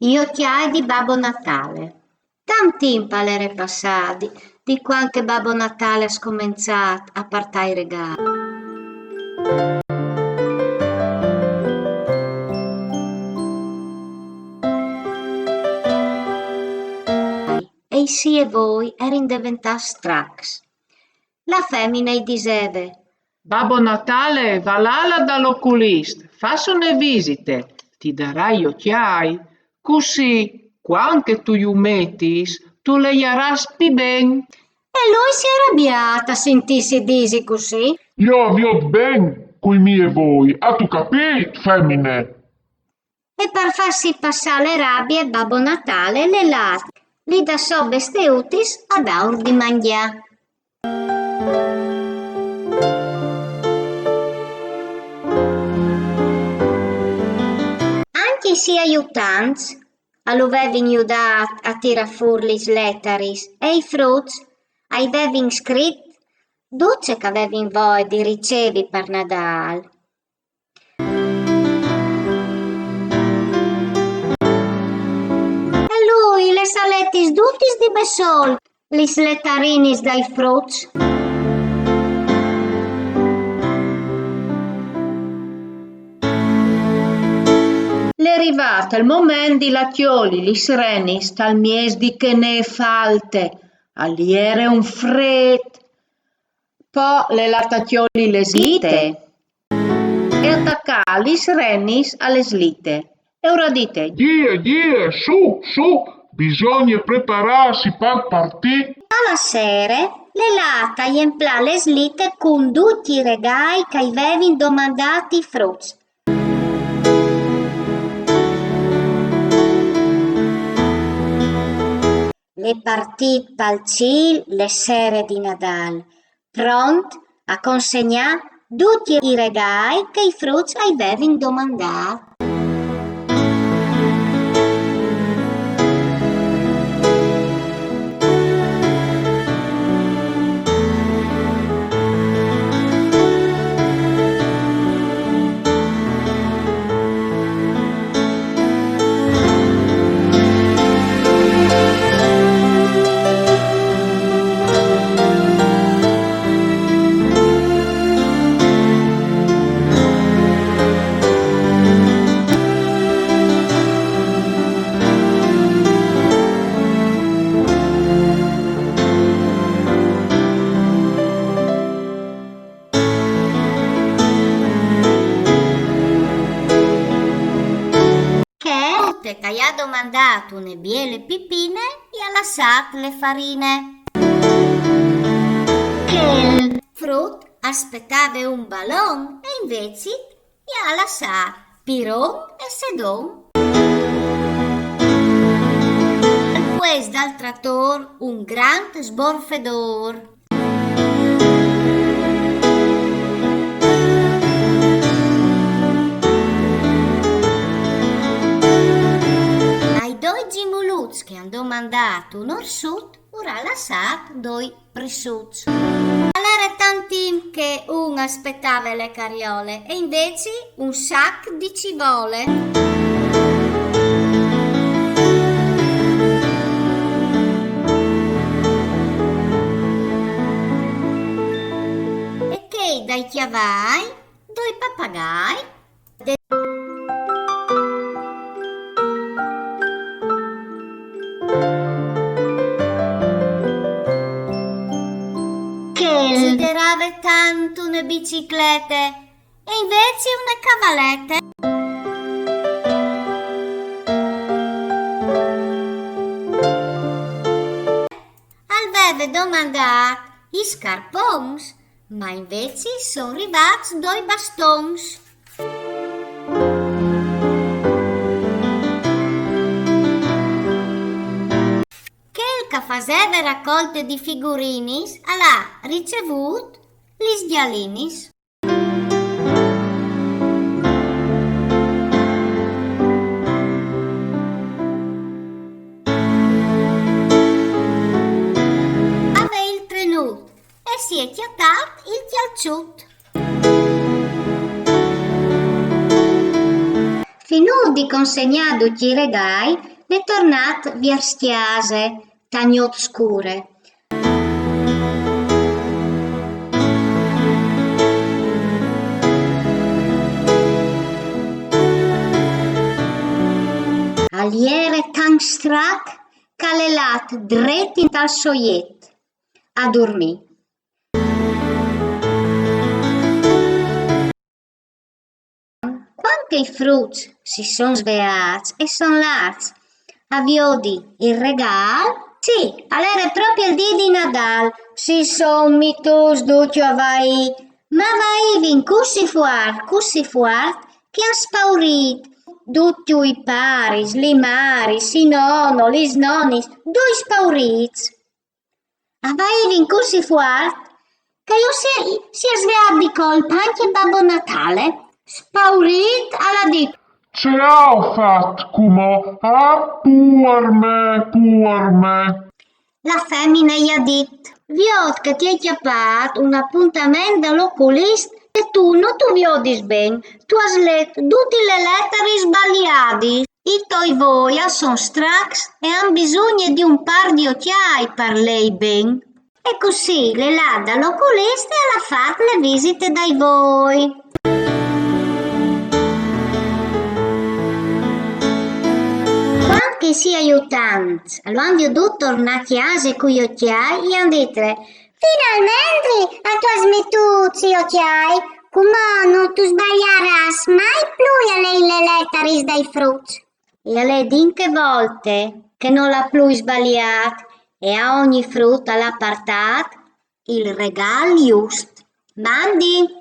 Gli occhiali di Babbo Natale. Tanti impalere passati, di qualche Babbo Natale ha scominciato a portare i regali. E sì e voi erin diventati strax. La femmina gli diceva: Babbo Natale, va là dall'oculista, fasse une visite, ti darà gli occhiai, così, quando tu gli mettis, tu le jaras pi ben. E lui si è arrabbiata a sentirsi disi così. Io vi ho ben coi miei voi, a tu capito, femmine? E per farsi passare le rabbie, Babbo Natale le latte, li da so besteutis ad aur di mangià. Anche si aiutanti all'uvevin aiutat a tirar fuori gli lettaris e i frutti, avevin scritto duce che avevin voi di ricevi per Nadal. E lui le salettis dutis di besol, lis lettarinis dai frutti. È arrivato il momento di lacchioli, li serenis, tal mies di che ne falte, aliere un fred, poi le lattacchioli le slite, e attaccare li serenis alle slite. E ora dite, Die, su, bisogna prepararsi per partire. Alla sera, le latta riempla le slite con tutti i regali che avevin domandati i frutti. Le partit pal ciel le sere di Nadal, pront a consegnare tutti i regali che i frutti avevin domandato. Che gli ha domandato une biele pipine e ha lasciato le farine. Il frutto aspettava un ballon e invece gli ha lasciato piron e sedon. Poi dal trattore un grande sborfedor. Che hanno domandato un orsut, ora lasciato due prisuts. Allora tanti che un aspettava le cariole e invece un sac di civole. E che dai chiavai, due pappagai. Desiderava tanto una biciclette e invece una cavalette. Aveva domandato i scarpons, ma invece sono arrivati due bastons. Che faceva raccolte di figurinis, ha ricevuto gli sdialinis. Aveva il trenut e si è chiatato il chialciut. finito di consegnare i regali, è tornato verso chiesa, tagnot scure. Aliere tan strac che l'è lat dret in tal soiet, a dormire. Quando i frutti si sono svegliati e sono lati a viodi il regalo, sì, allora proprio il dì di Natale si sono mitus tutti a vai, ma vai vin così fuart, che han spaurito tutti i paris, li maris, i nonno, li snonnis, due spauriti. A vai vin così fuart, che io si è svegliato di colpa anche Babbo Natale. Spaurit alla dit. Ce l'ho fatto come pur me. La femmina gli ha detto, viot che ti hai chiappato un appuntamento all'oculista e tu non tu viodis ben, tu hai letto tutte le lettere sbagliate. I tuoi voia sono strax e han bisogno di un par di occhiai per lei ben. E così le là dall'oculista e alla fatto le visite dai voi. Che sia aiutanti, allora hanno tornare a casa con gli occhiali e hanno detto finalmente tu hai smesso gli occhiali, come non tu sbaglieras mai più a lei le lettere dai frutti. E a lei dinche volte che non l'ha più sbagliato e a ogni frutta l'ha portato il regalo giusto. Mandi!